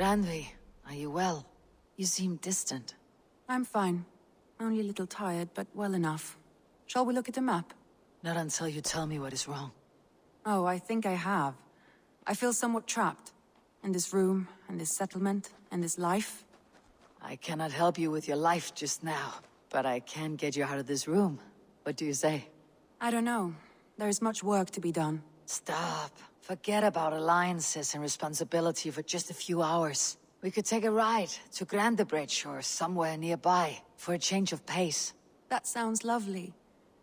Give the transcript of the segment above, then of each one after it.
Randvi, are you well? You seem distant. I'm fine. Only a little tired, but well enough. Shall we look at the map? Not until you tell me what is wrong. Oh, I think I have. I feel somewhat trapped. In this room, and this settlement, and this life. I cannot help you with your life just now, but I can get you out of this room. What do you say? I don't know. There is much work to be done. Stop. Forget about alliances and responsibility for just a few hours. We could take a ride to Grandebridge or somewhere nearby for a change of pace. That sounds lovely.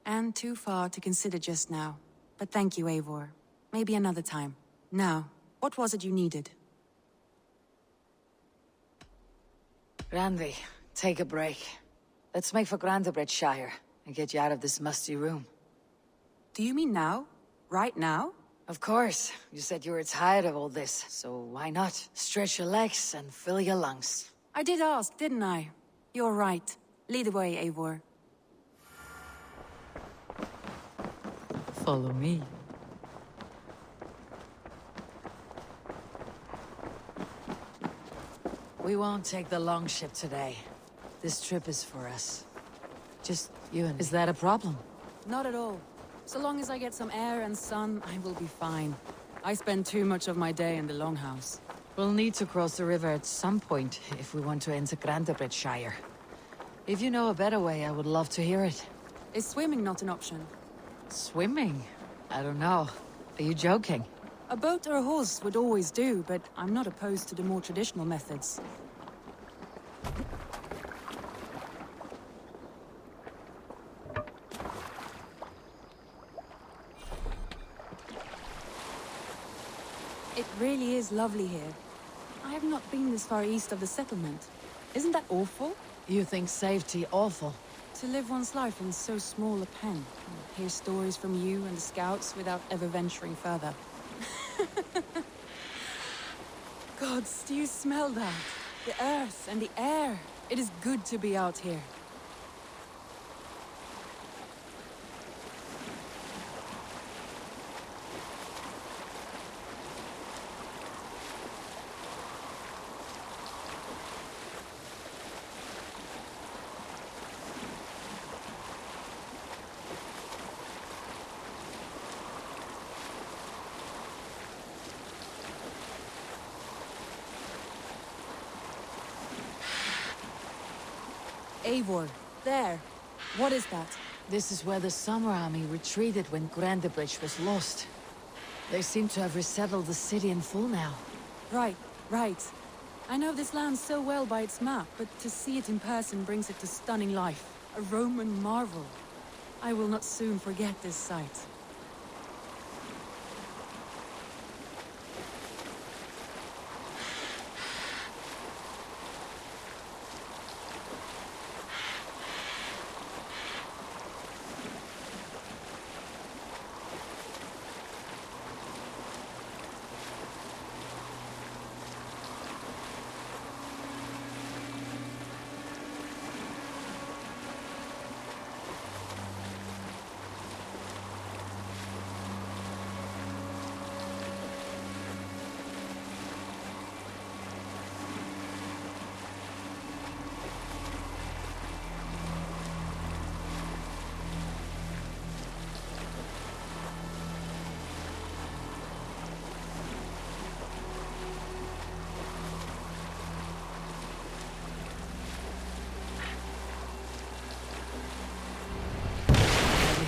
And too far to consider just now. But thank you, Eivor. Maybe another time. Now, what was it you needed? Randvi, take a break. Let's make for Grandebridgeshire and get you out of this musty room. Do you mean now? Right now? Of course. You said you were tired of all this, so why not? Stretch your legs and fill your lungs. I did ask, didn't I? You're right. Lead the way, Eivor. Follow me. We won't take the long ship today. This trip is for us. Just you and me. Is that a problem? Not at all. So long as I get some air and sun, I will be fine. I spend too much of my day in the Longhouse. We'll need to cross the river at some point if we want to enter Grandebridgeshire. If you know a better way, I would love to hear it. Is swimming not an option? Swimming? I don't know. Are you joking? A boat or a horse would always do, but I'm not opposed to the more traditional methods. It really is lovely here. I have not been this far east of the settlement. Isn't that awful? You think safety awful? To live one's life in so small a pen, and hear stories from you and the scouts without ever venturing further. Gods, do you smell that? The earth and the air. It is good to be out here. Eivor, there. What is that? This is where the Summer Army retreated when Grandebridge was lost. They seem to have resettled the city in full now. Right. I know this land so well by its map, but to see it in person brings it to stunning life. A Roman marvel. I will not soon forget this sight.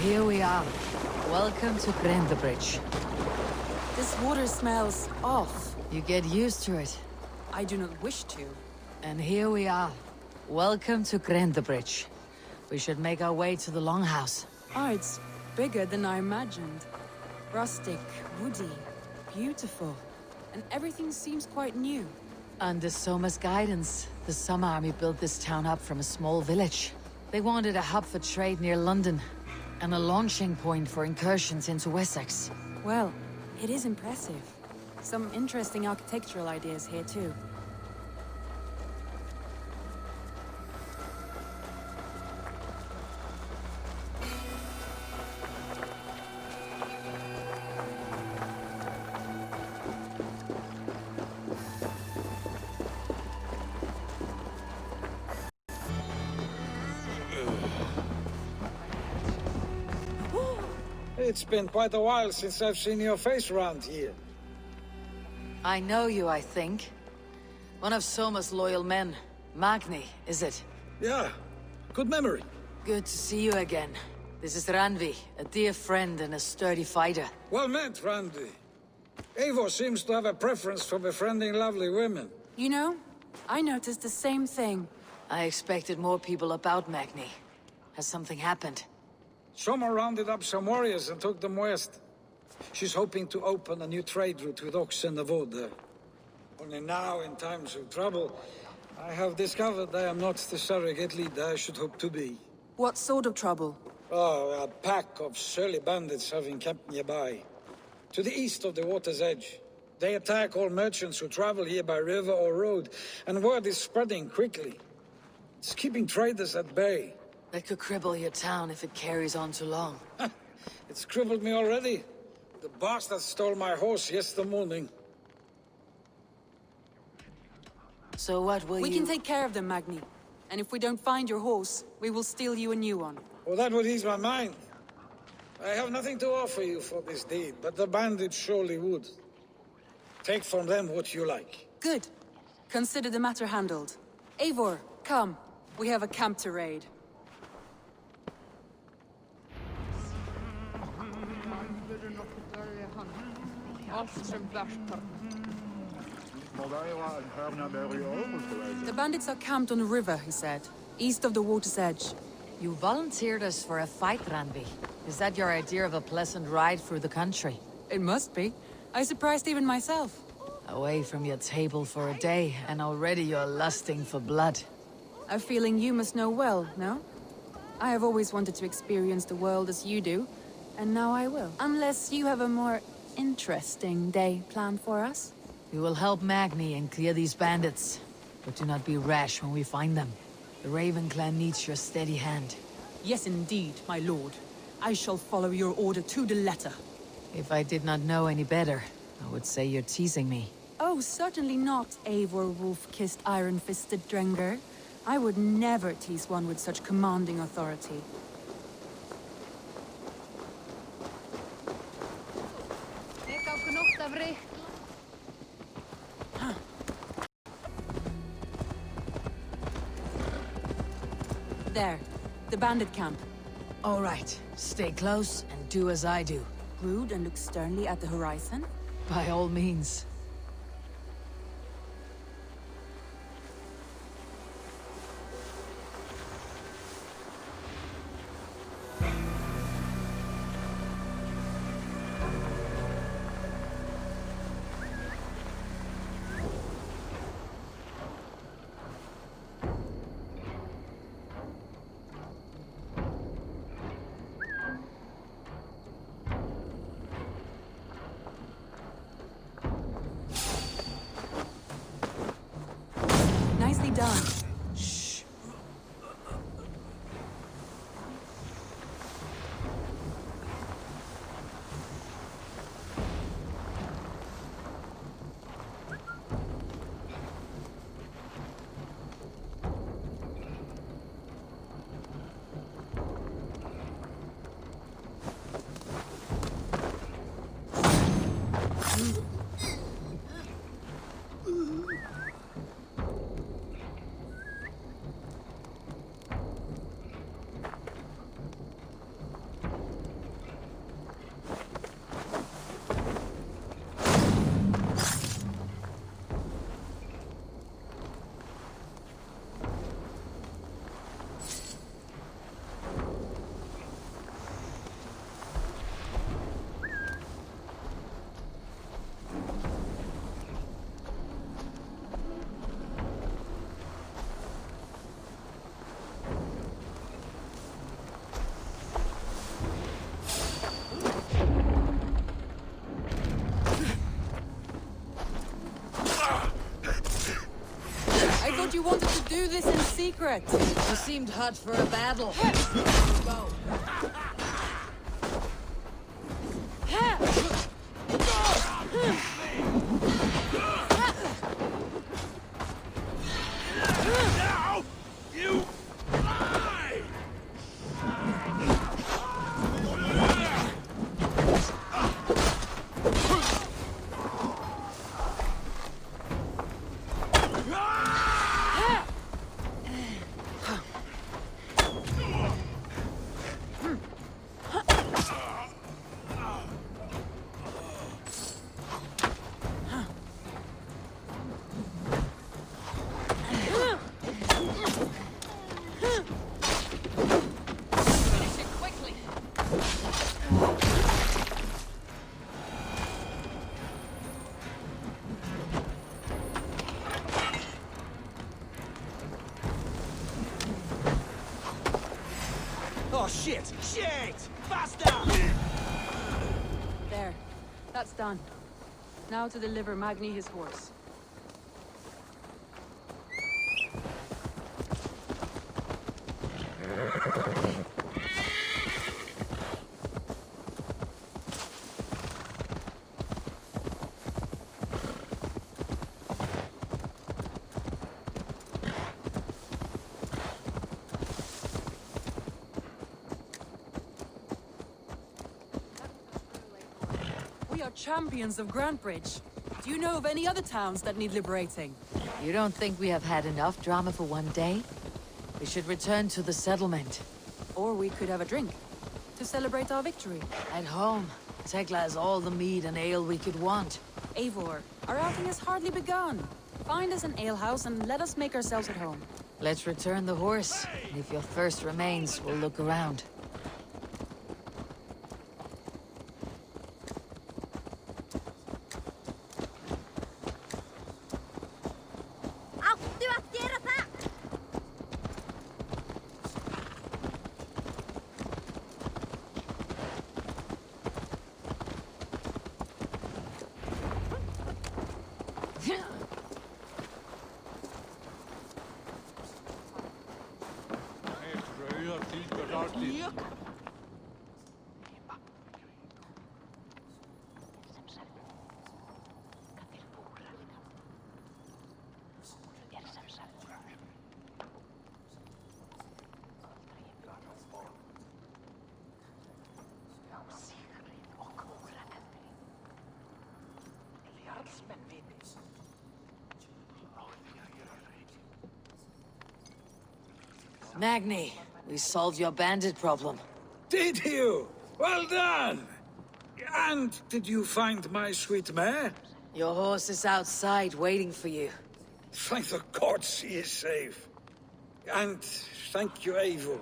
Here we are. Welcome to Grandebridge. This water smells off. You get used to it. I do not wish to. And here we are. Welcome to Grandebridge. We should make our way to the Longhouse. Ah, it's bigger than I imagined. Rustic, woody, beautiful. And everything seems quite new. Under Soma's guidance, the Summer Army built this town up from a small village. They wanted a hub for trade near London, and a launching point for incursions into Wessex. Well, it is impressive. Some interesting architectural ideas here too. It's been quite a while since I've seen your face around here. I know you, I think. One of Soma's loyal men. Magni, is it? Yeah, good memory. Good to see you again. This is Randvi, a dear friend and a sturdy fighter. Well met, Randvi. Eivor seems to have a preference for befriending lovely women. You know, I noticed the same thing. I expected more people about Magni. Has something happened? Soma rounded up some warriors and took them west. She's hoping to open a new trade route with Ox and the Wood. Only now, in times of trouble, I have discovered I am not the surrogate leader I should hope to be. What sort of trouble? Oh, a pack of surly bandits have encamped nearby. To the east of the water's edge. They attack all merchants who travel here by river or road, and word is spreading quickly. It's keeping traders at bay. That could cripple your town if it carries on too long. It's crippled me already. The bastard stole my horse yesterday morning. So what will We can take care of them, Magni. And if we don't find your horse, we will steal you a new one. Well, that would ease my mind. I have nothing to offer you for this deed, but the bandits surely would. Take from them what you like. Good. Consider the matter handled. Eivor, come. We have a camp to raid. The bandits are camped on the river, he said. East of the water's edge. You volunteered us for a fight, Randvi. Is that your idea of a pleasant ride through the country? It must be. I surprised even myself. Away from your table for a day, and already you're lusting for blood. A feeling you must know well, no? I have always wanted to experience the world as you do, and now I will. Unless you have a more interesting day planned for us? We will help Magni and clear these bandits. But do not be rash when we find them. The Raven clan needs your steady hand. Yes, indeed, my lord. I shall follow your order to the letter. If I did not know any better, I would say you're teasing me. Oh, certainly not, Eivor wolf-kissed iron-fisted Drenger. I would never tease one with such commanding authority. There, the bandit camp. All right, stay close and do as I do. Rude and look sternly at the horizon? By all means. Nicely done. Shh. You wanted to do this in secret. You seemed hot for a battle. Go. Now you lie! Oh shit! Shit! Faster! There. That's done. Now to deliver Magni his horse. We are champions of Grantbridge. Do you know of any other towns that need liberating? You don't think we have had enough drama for one day? We should return to the settlement. Or we could have a drink, to celebrate our victory. At home, Tekla has all the mead and ale we could want. Eivor, our outing has hardly begun. Find us an alehouse and let us make ourselves at home. Let's return the horse, and if your thirst remains, we'll look around. Magni, we solved your bandit problem. Did you? Well done! And did you find my sweet mare? Your horse is outside waiting for you. Thank the gods she is safe. And thank you, Eivor.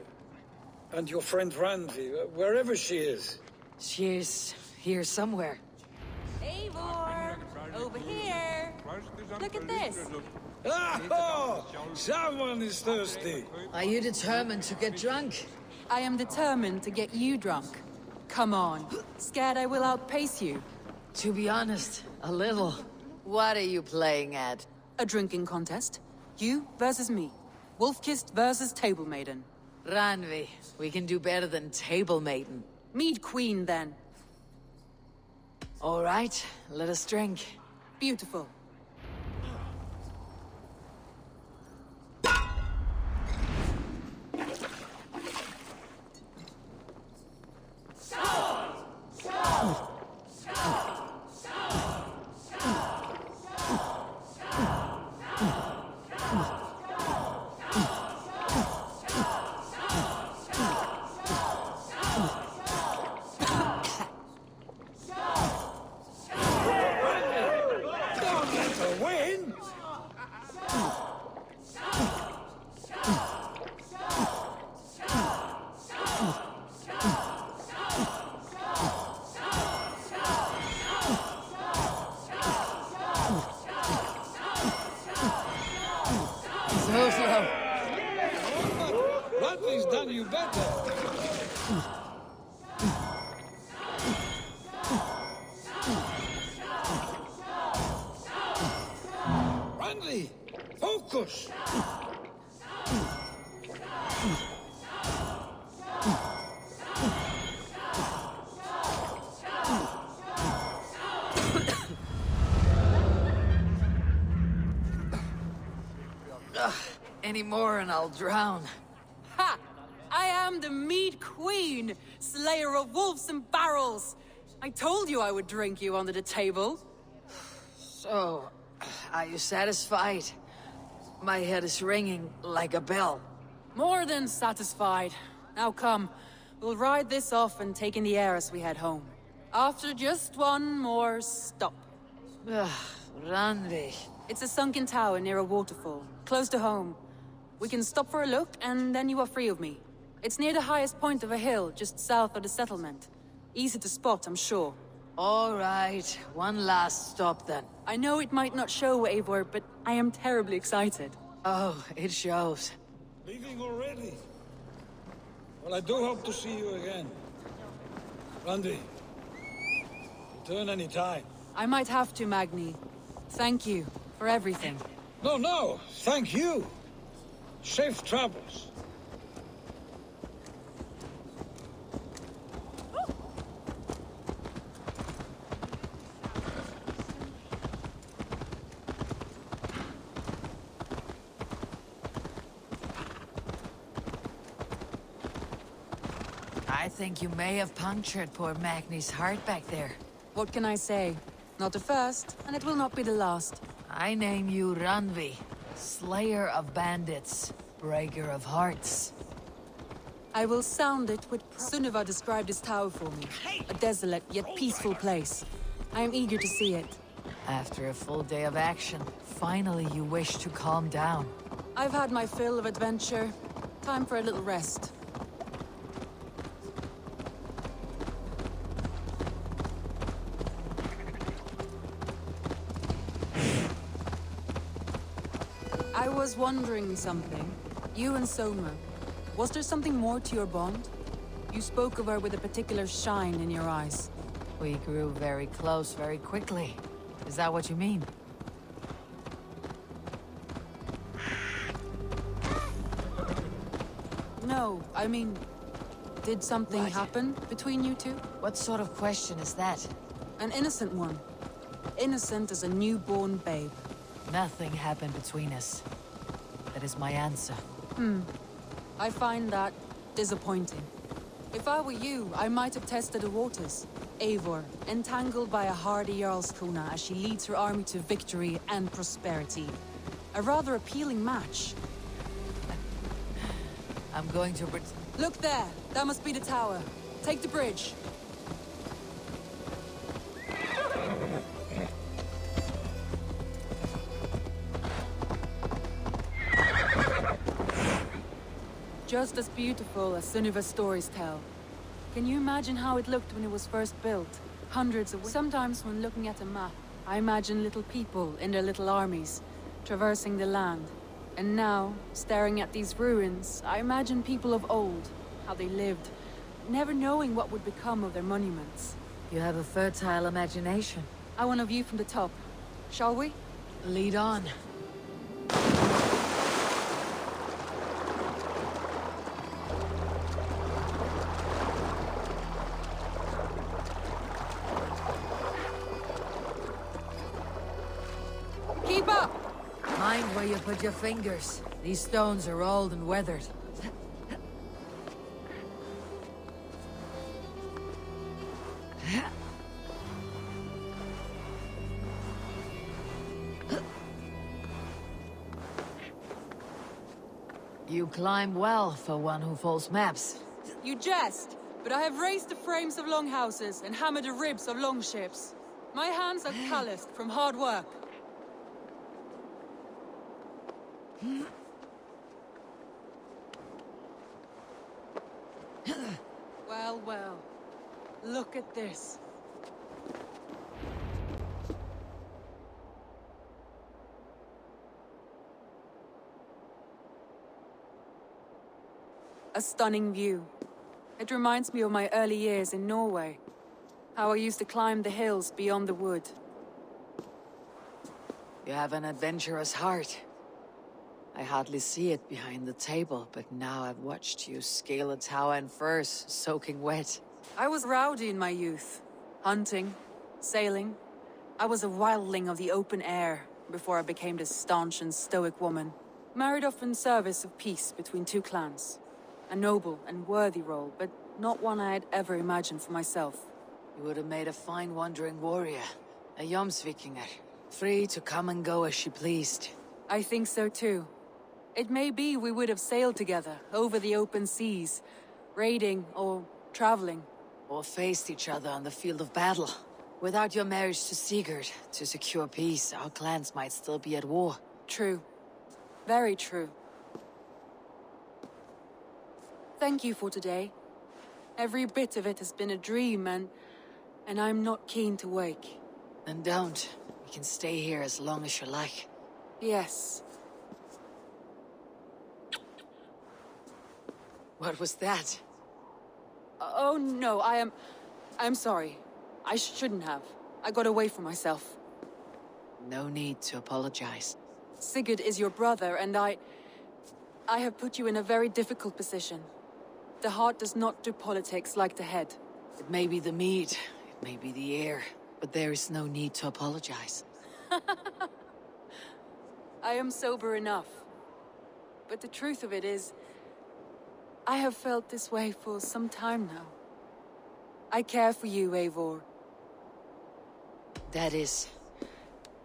And your friend Randvi, wherever she is. She's here somewhere. Eivor! Over here! Look at this! Oh! Someone is thirsty. Are you determined to get drunk? I am determined to get you drunk. Come on. Scared I will outpace you? To be honest, a little. What are you playing at? A drinking contest. You versus me. Wolf-kissed versus table maiden. Randvi, we can do better than table maiden. Mead queen, then. All right, let us drink. Beautiful. Randvi's done you better. Randvi, focus. Any more and I'll drown. Ha! I am the mead queen, slayer of wolves and barrels. I told you I would drink you under the table. So, are you satisfied? My head is ringing like a bell. More than satisfied. Now come, we'll ride this off and take in the air as we head home. After just one more stop. Randvi. It's a sunken tower near a waterfall, close to home. We can stop for a look, and then you are free of me. It's near the highest point of a hill, just south of the settlement. Easy to spot, I'm sure. All right, one last stop then. I know it might not show, Eivor, but I am terribly excited. Oh, it shows. Leaving already? Well, I do hope to see you again. Randvi, return any time. I might have to, Magni. Thank you for everything. No, thank you. Safe travels. I think you may have punctured poor Magni's heart back there. What can I say? Not the first, and it will not be the last. I name you Randvi, slayer of bandits, breaker of hearts. I will sound it with Sunniva described this tower for me. A desolate yet peaceful place. I am eager to see it. After a full day of action, finally you wish to calm down. I've had my fill of adventure. Time for a little rest. I was wondering something. You and Soma. Was there something more to your bond? You spoke of her with a particular shine in your eyes. We grew very close very quickly. Is that what you mean? No, I mean... Did something happen between you two? What sort of question is that? An innocent one. Innocent as a newborn babe. Nothing happened between us. That is my answer. I find that disappointing. If I were you, I might have tested the waters. Eivor, entangled by a hardy Jarlskona as she leads her army to victory and prosperity. A rather appealing match. I'm going to... Look there! That must be the tower. Take the bridge. Just as beautiful as Sunniva's stories tell. Can you imagine how it looked when it was first built? Hundreds of... Sometimes when looking at a map, I imagine little people in their little armies, traversing the land. And now, staring at these ruins, I imagine people of old, how they lived, never knowing what would become of their monuments. You have a fertile imagination. I want a view from the top. Shall we? Lead on. Keep up! Mind where you put your fingers. These stones are old and weathered. You climb well for one who folds maps. You jest, but I have raised the frames of longhouses and hammered the ribs of longships. My hands are calloused from hard work. Well, well. Look at this. A stunning view. It reminds me of my early years in Norway. How I used to climb the hills beyond the wood. You have an adventurous heart. I hardly see it behind the table, but now I've watched you scale a tower in furs, soaking wet. I was rowdy in my youth. Hunting, sailing. I was a wildling of the open air before I became this staunch and stoic woman. Married off in service of peace between two clans. A noble and worthy role, but not one I had ever imagined for myself. You would have made a fine wandering warrior. A Jomsvikinger. Free to come and go as she pleased. I think so too. It may be we would have sailed together over the open seas, raiding or traveling. Or faced each other on the field of battle. Without your marriage to Sigurd, to secure peace, our clans might still be at war. True. Very true. Thank you for today. Every bit of it has been a dream, and I'm not keen to wake. Then don't. We can stay here as long as you like. Yes. What was that? Oh no, I'm sorry. I shouldn't have. I got away from myself. No need to apologize. Sigurd is your brother, and I have put you in a very difficult position. The heart does not do politics like the head. It may be the mead, it may be the air, but there is no need to apologize. I am sober enough. But the truth of it is, I have felt this way for some time now. I care for you, Eivor. That is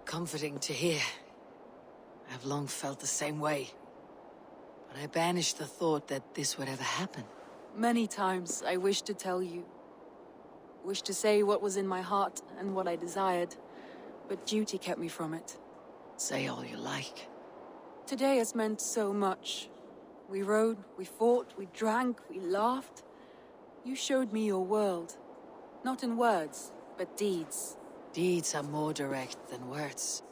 comforting to hear. I've long felt the same way. But I banished the thought that this would ever happen. Many times I wished to tell you. Wished to say what was in my heart and what I desired. But duty kept me from it. Say all you like. Today has meant so much. We rode, we fought, we drank, we laughed. You showed me your world. Not in words, but deeds. Deeds are more direct than words.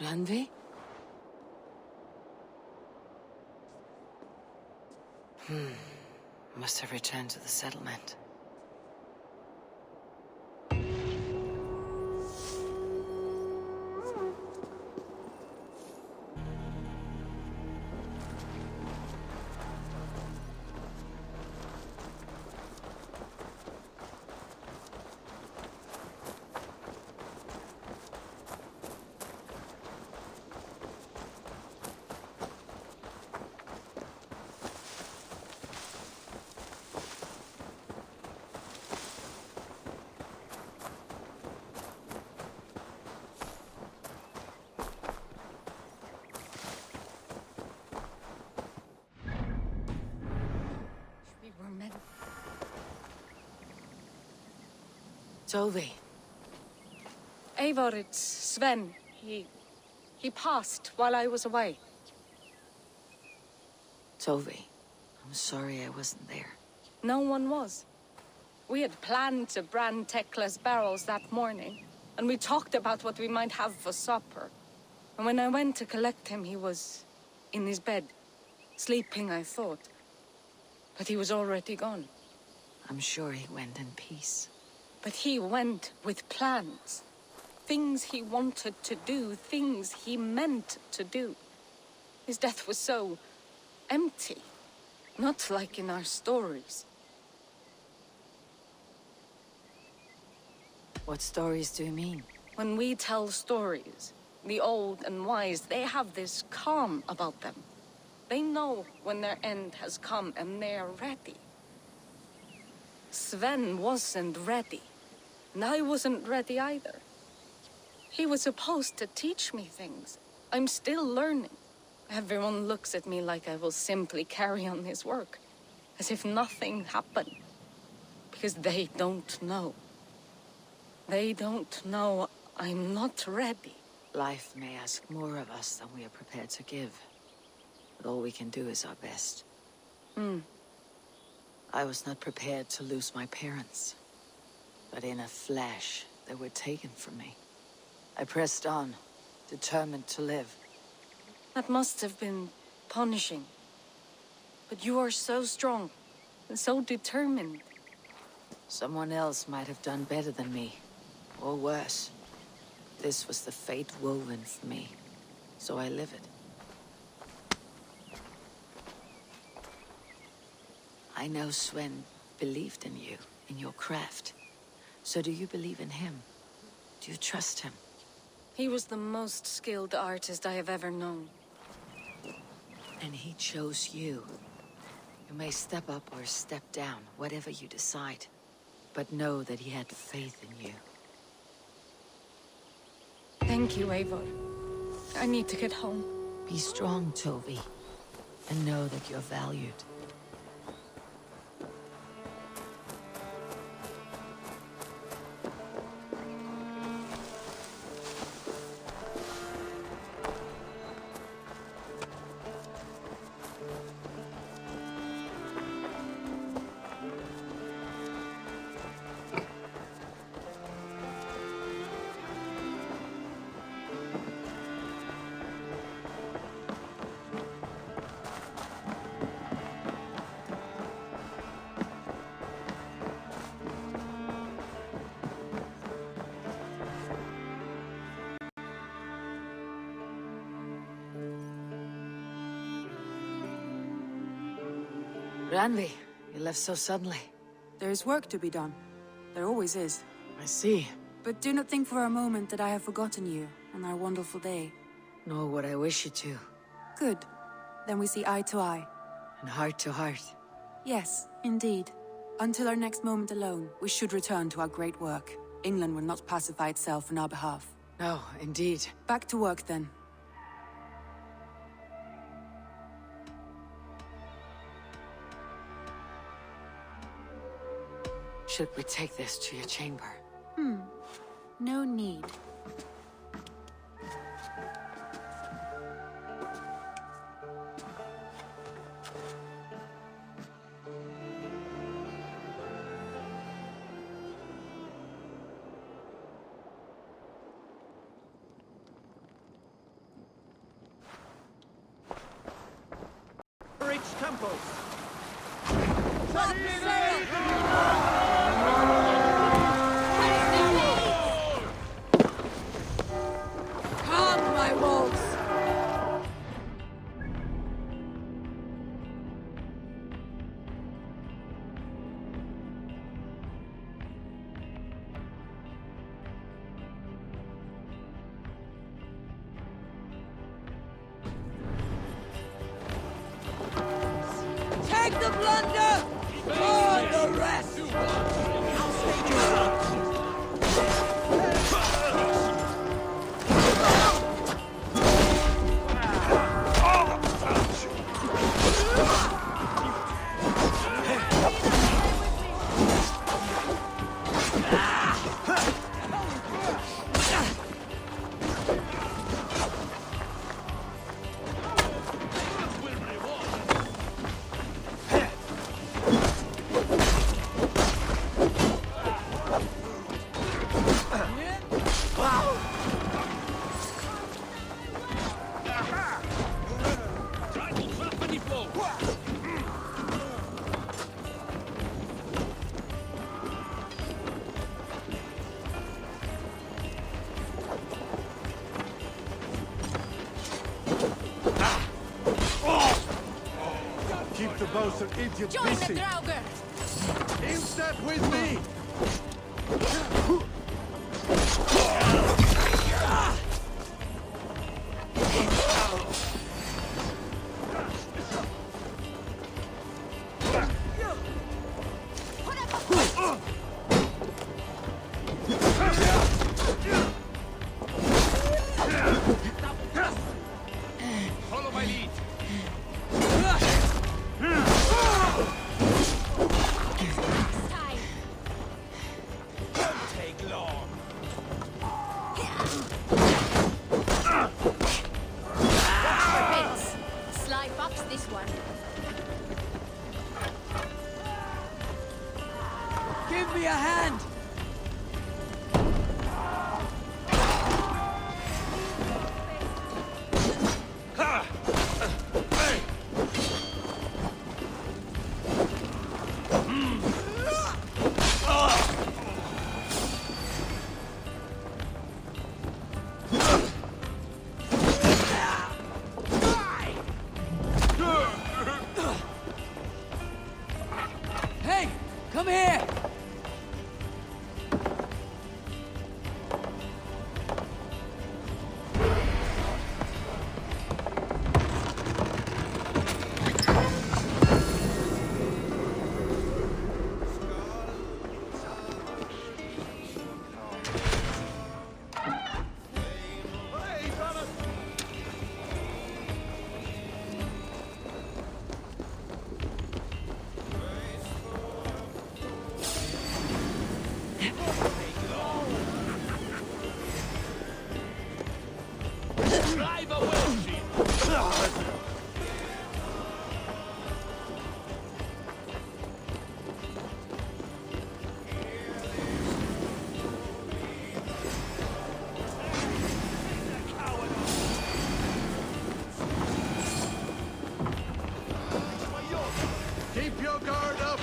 Randvi? Must have returned to the settlement. Tovi. Eivor, it's Sven. He passed while I was away. Tovi, I'm sorry I wasn't there. No one was. We had planned to brand Tekla's barrels that morning, and we talked about what we might have for supper. And when I went to collect him, he was in his bed, sleeping, I thought. But he was already gone. I'm sure he went in peace. But he went with plans. Things he wanted to do, things he meant to do. His death was so empty. Not like in our stories. What stories do you mean? When we tell stories, the old and wise, they have this calm about them. They know when their end has come and they are ready. Sven wasn't ready. And I wasn't ready either. He was supposed to teach me things. I'm still learning. Everyone looks at me like I will simply carry on his work. As if nothing happened. Because they don't know. They don't know I'm not ready. Life may ask more of us than we are prepared to give. But all we can do is our best. I was not prepared to lose my parents. But in a flash, they were taken from me. I pressed on, determined to live. That must have been punishing. But you are so strong, and so determined. Someone else might have done better than me, or worse. This was the fate woven for me, so I live it. I know Sven believed in you, in your craft. So do you believe in him? Do you trust him? He was the most skilled artist I have ever known. And he chose you. You may step up or step down, whatever you decide. But know that he had faith in you. Thank you, Eivor. I need to get home. Be strong, Tovi. And know that you're valued. Randvi, you left so suddenly. There is work to be done. There always is. I see. But do not think for a moment that I have forgotten you and our wonderful day. Nor would I wish you to. Good. Then we see eye to eye. And heart to heart. Yes, indeed. Until our next moment alone, we should return to our great work. England will not pacify itself on our behalf. No, indeed. Back to work then. Should we take this to your chamber? No need. Rich temples. Come, my wolves! Take the plunder! For the rest! Keep the bosun idiot busy. In step with me. Follow my lead. Don't take long. Sly fox this one. Give me a hand! Hey! Come here! Drive away, sheep. Keep your guard up.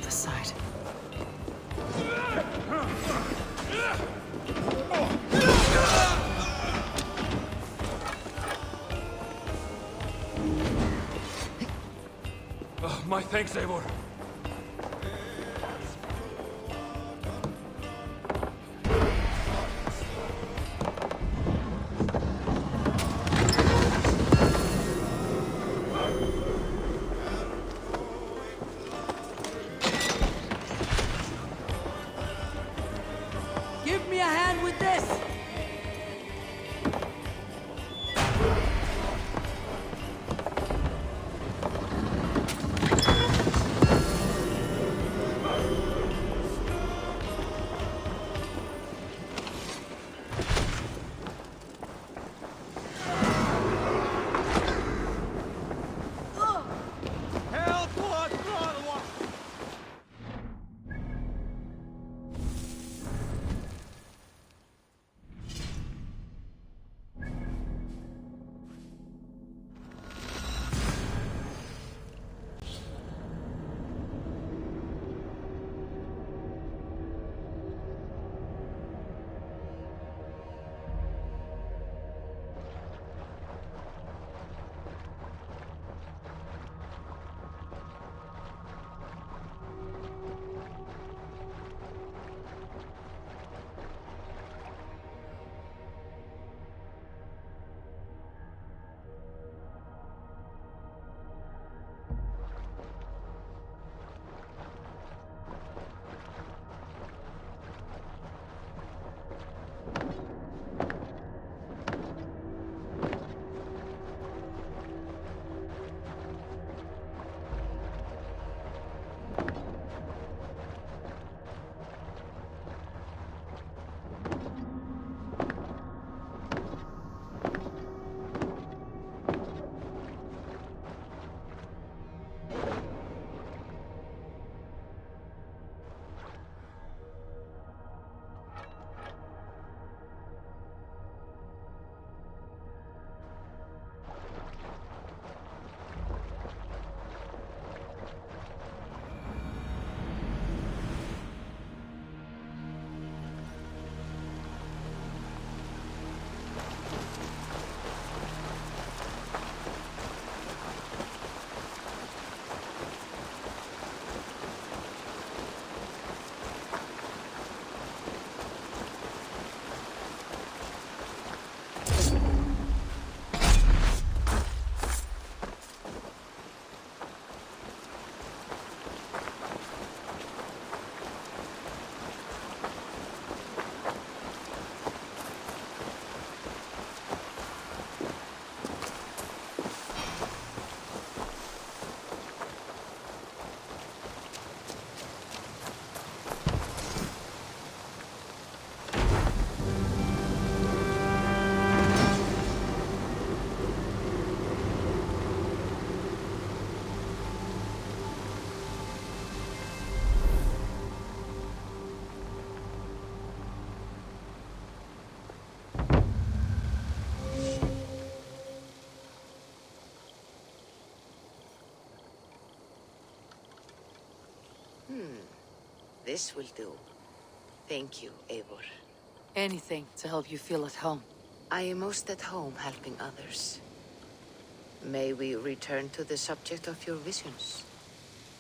other side. Oh, my thanks, Eivor. Give me a hand with this! Help us, brother! This will do. Thank you, Eivor. Anything to help you feel at home. I am most at home helping others. May we return to the subject of your visions?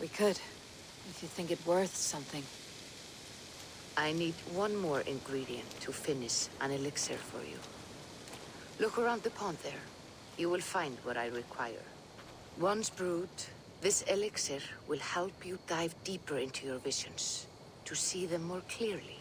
We could, if you think it worth something. I need one more ingredient to finish an elixir for you. Look around the pond there. You will find what I require. Once brewed, this elixir will help you dive deeper into your visions, to see them more clearly.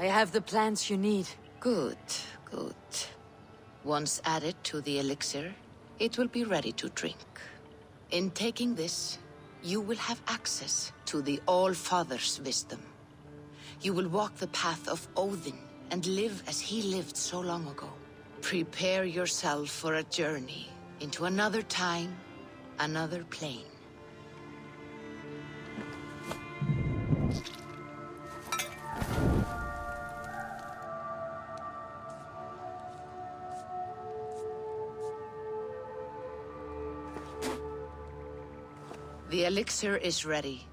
I have the plants you need. Good, good. Once added to the elixir, it will be ready to drink. In taking this, you will have access to the All-Father's wisdom. You will walk the path of Odin and live as he lived so long ago. Prepare yourself for a journey into another time, another plane. The elixir is ready.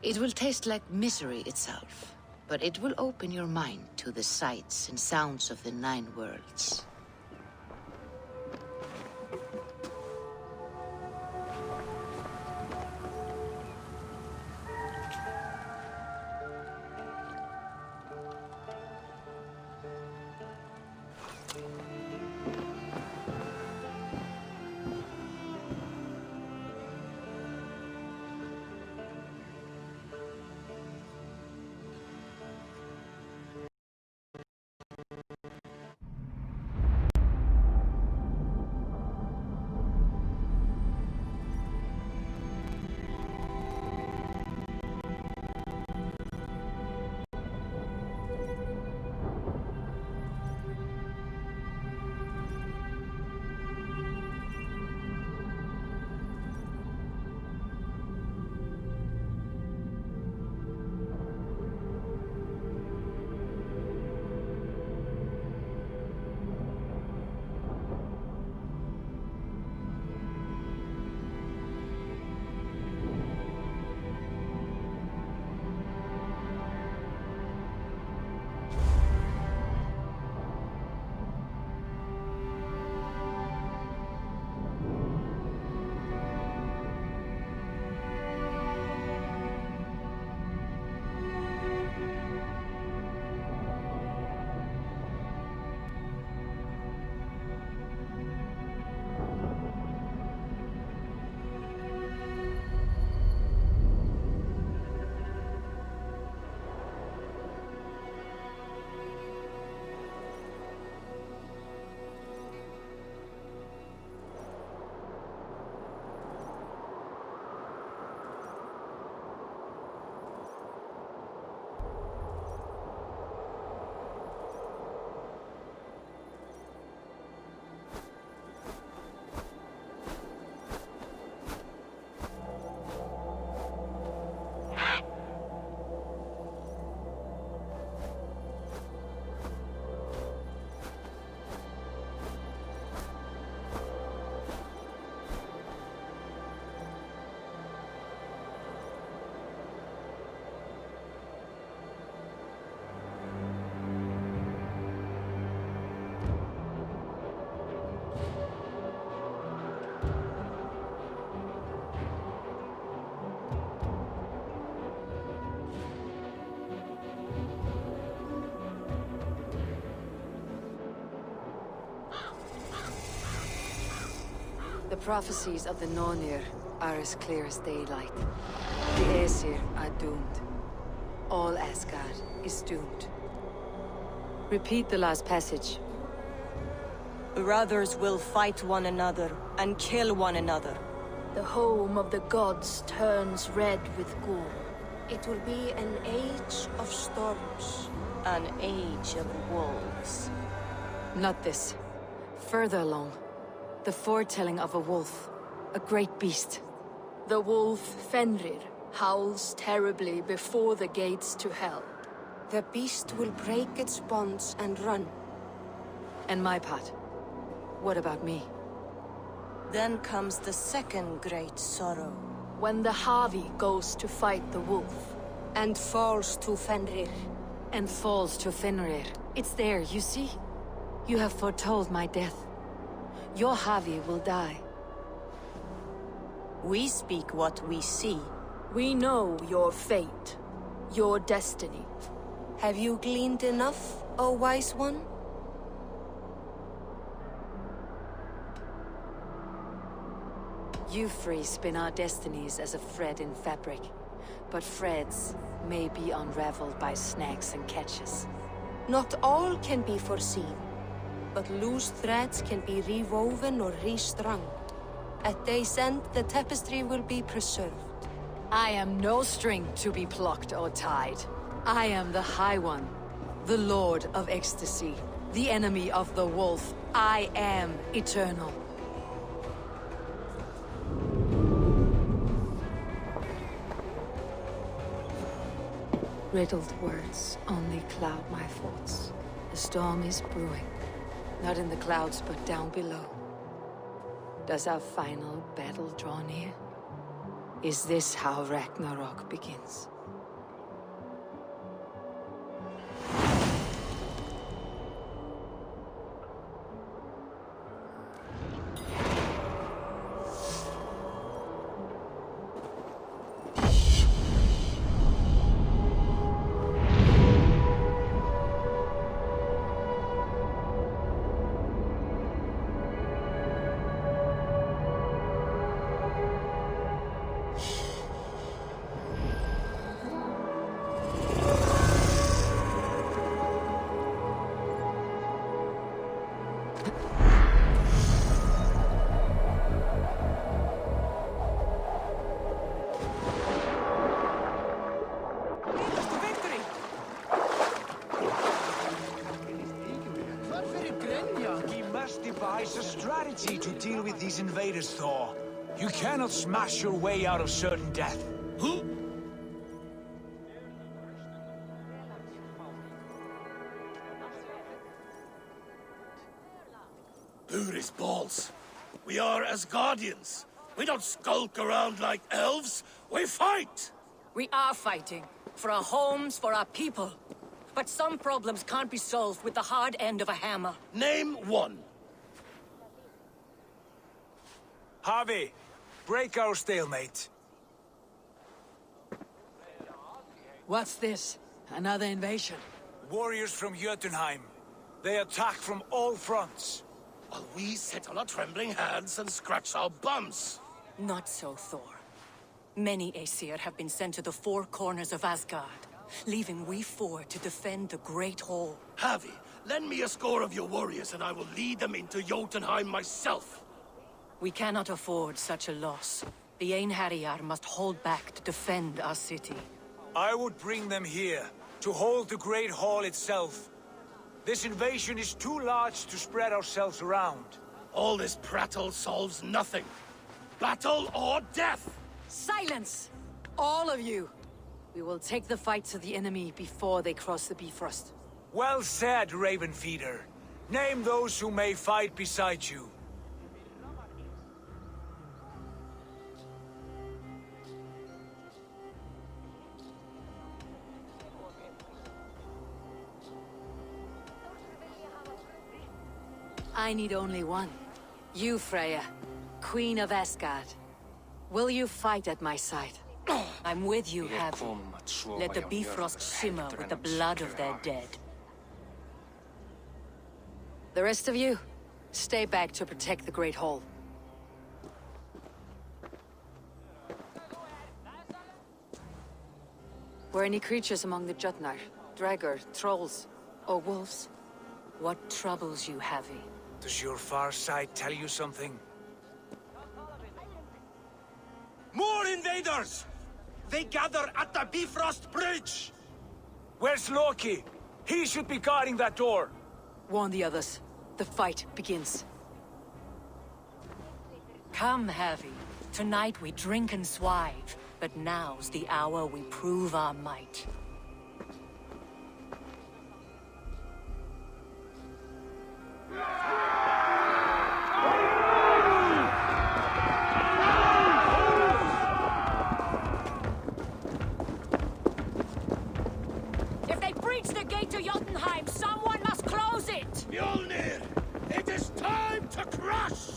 It will taste like misery itself, but it will open your mind to the sights and sounds of the 9 worlds. The prophecies of the Nornir are as clear as daylight. The Aesir are doomed. All Asgard is doomed. Repeat the last passage. Brothers will fight one another and kill one another. The home of the gods turns red with gore. It will be an age of storms. An age of wolves. Not this. Further along. The foretelling of a wolf. A great beast. The wolf Fenrir howls terribly before the gates to hell. The beast will break its bonds and run. And my part. What about me? Then comes the second great sorrow. When the Havi goes to fight the wolf. And falls to Fenrir. And falls to Fenrir. It's there, you see? You have foretold my death. Your Havi will die. We speak what we see. We know your fate. Your destiny. Have you gleaned enough, O wise one? You three spin our destinies as a thread in fabric. But threads may be unraveled by snags and catches. Not all can be foreseen, but loose threads can be rewoven or restrung. At day's end, the tapestry will be preserved. I am no string to be plucked or tied. I am the High One, the Lord of Ecstasy, the enemy of the Wolf. I am eternal. Riddled words only cloud my thoughts. The storm is brewing, not in the clouds, but down below. Does our final battle draw near? Is this how Ragnarok begins? Devise a strategy to deal with these invaders, Thor. You cannot smash your way out of certain death. Buris balls. We are Asgardians. We don't skulk around like elves. We fight! We are fighting. For our homes, for our people. But some problems can't be solved with the hard end of a hammer. Name one. Harvey, break our stalemate. What's this? Another invasion? Warriors from Jotunheim. They attack from all fronts. While we sit on our trembling hands and scratch our bums. Not so, Thor. Many Aesir have been sent to the four corners of Asgard, leaving we four to defend the Great Hall. Harvey, lend me a score of your warriors and I will lead them into Jotunheim myself. We cannot afford such a loss. The Einherjar must hold back to defend our city. I would bring them here, to hold the Great Hall itself. This invasion is too large to spread ourselves around. All this prattle solves nothing. Battle or death! Silence! All of you! We will take the fight to the enemy before they cross the Bifrost. Well said, Ravenfeeder. Name those who may fight beside you. I need only one. You, Freya, Queen of Asgard. Will you fight at my side? I'm with you, Havi. Let the Bifrost shimmer with the blood of their dead. The rest of you, stay back to protect the Great Hall. Were any creatures among the Jotnar? Draugr, trolls, or wolves? What troubles you, Havi? Does your far sight tell you something? More invaders! They gather at the Bifrost Bridge! Where's Loki? He should be guarding that door. Warn the others. The fight begins. Come, Havi. Tonight we drink and swive, but now's the hour we prove our might. If they breach the gate to Jotunheim, someone must close it! Mjolnir! It is time to crush!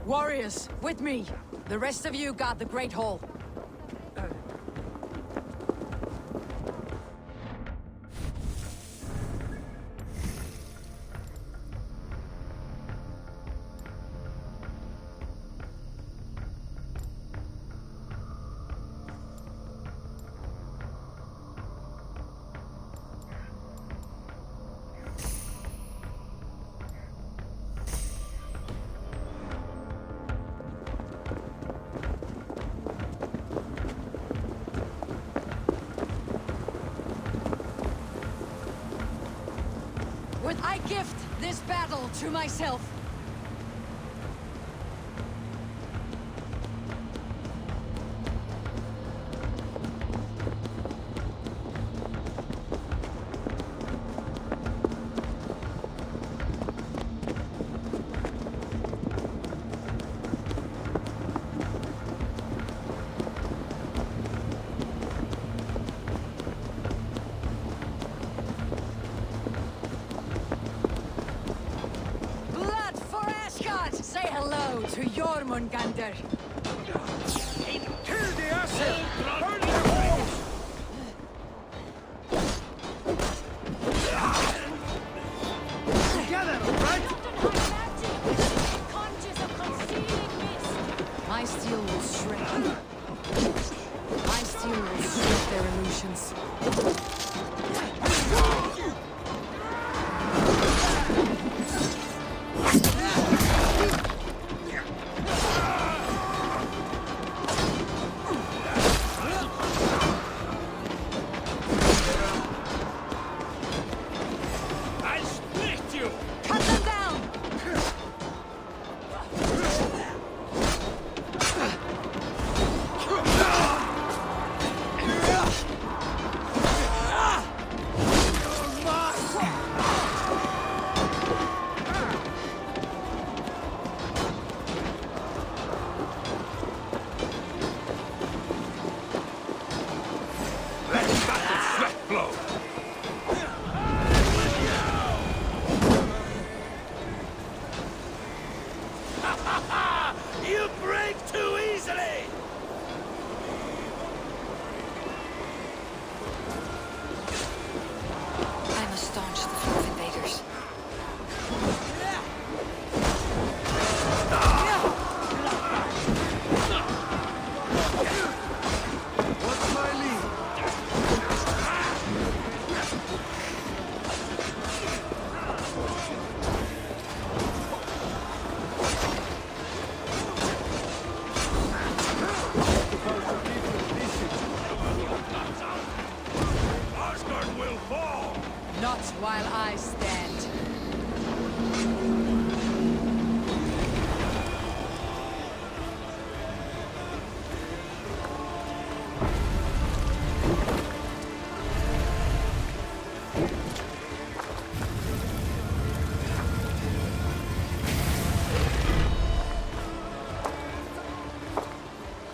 Warriors, with me! The rest of you guard the Great Hall. Would I gift this battle to myself? Say hello to Jormungandr. Kill the asset! Burn their foes! Together, right? My steel will shrink. My steel will shrink their illusions. You break too easily! I must staunch the flow of invaders. What's my lead? Asgard will fall! Not while I stand.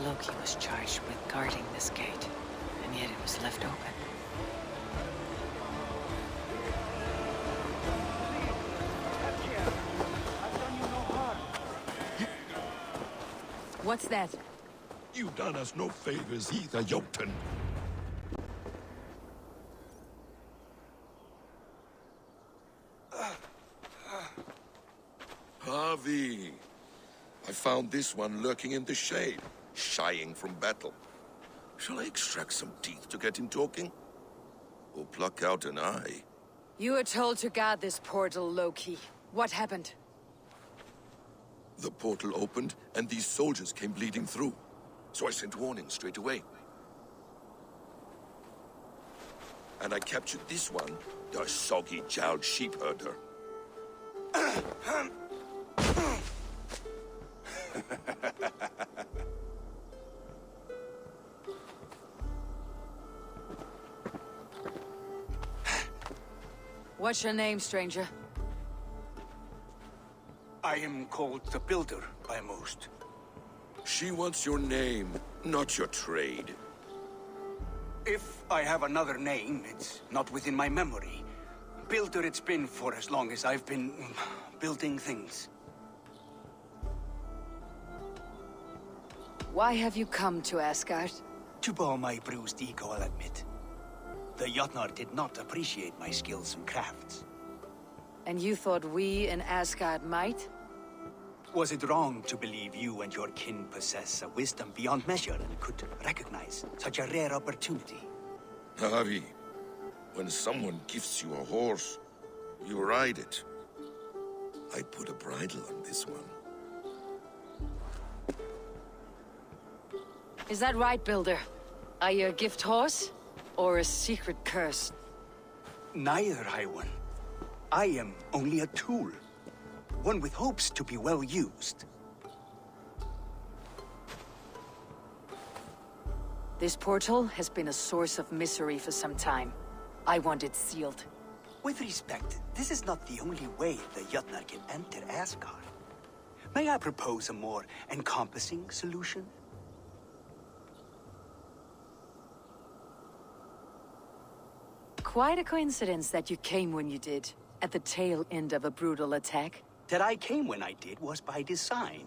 Loki was charged with guarding this gate, and yet it was left open. What's that? You've done us no favors either, Jotun. Harvey, I found this one lurking in the shade, shying from battle. Shall I extract some teeth to get him talking? Or pluck out an eye? You were told to guard this portal, Loki. What happened? The portal opened, and these soldiers came bleeding through. So I sent warning straight away. And I captured this one, the soggy-jowled sheep herder. What's your name, stranger? I am called the Builder by most. She wants your name, not your trade. If I have another name, it's not within my memory. Builder it's been for as long as I've been building things. Why have you come to Asgard? To bow my bruised ego, I'll admit. The Jotnar did not appreciate my skills and crafts. And you thought we in Asgard might? Was it wrong to believe you and your kin possess a wisdom beyond measure and could recognize such a rare opportunity? Harvey, when someone gifts you a horse, you ride it. I put a bridle on this one. Is that right, Builder? Are you a gift horse? Or a secret curse? Neither, High One. I am only a tool. One with hopes to be well used. This portal has been a source of misery for some time. I want it sealed. With respect, this is not the only way the Jötnar can enter Asgard. May I propose a more encompassing solution? Quite a coincidence that you came when you did, at the tail end of a brutal attack. That I came when I did was by design.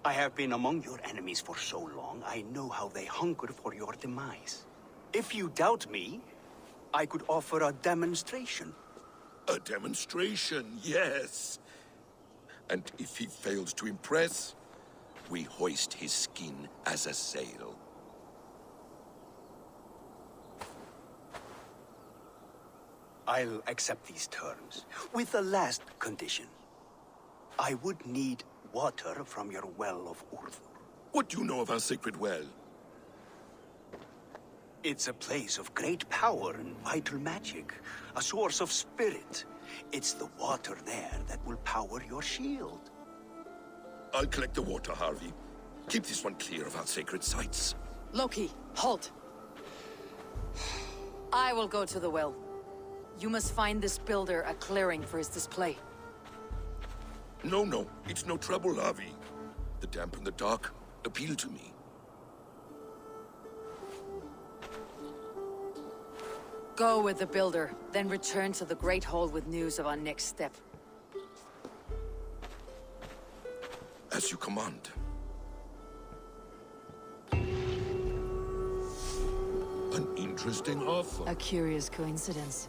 I have been among your enemies for so long, I know how they hunger for your demise. If you doubt me, I could offer a demonstration. A demonstration, yes. And if he fails to impress, we hoist his skin as a sail. I'll accept these terms, with a last condition. I would need water from your well of Urthur. What do you know of our sacred well? It's a place of great power and vital magic, a source of spirit. It's the water there that will power your shield. I'll collect the water, Harvey. Keep this one clear of our sacred sites. Loki, halt! I will go to the well. You must find this builder a clearing for his display. No, it's no trouble, Harvey. The damp and the dark appeal to me. Go with the builder, then return to the Great Hall with news of our next step. As you command. An interesting offer. A curious coincidence.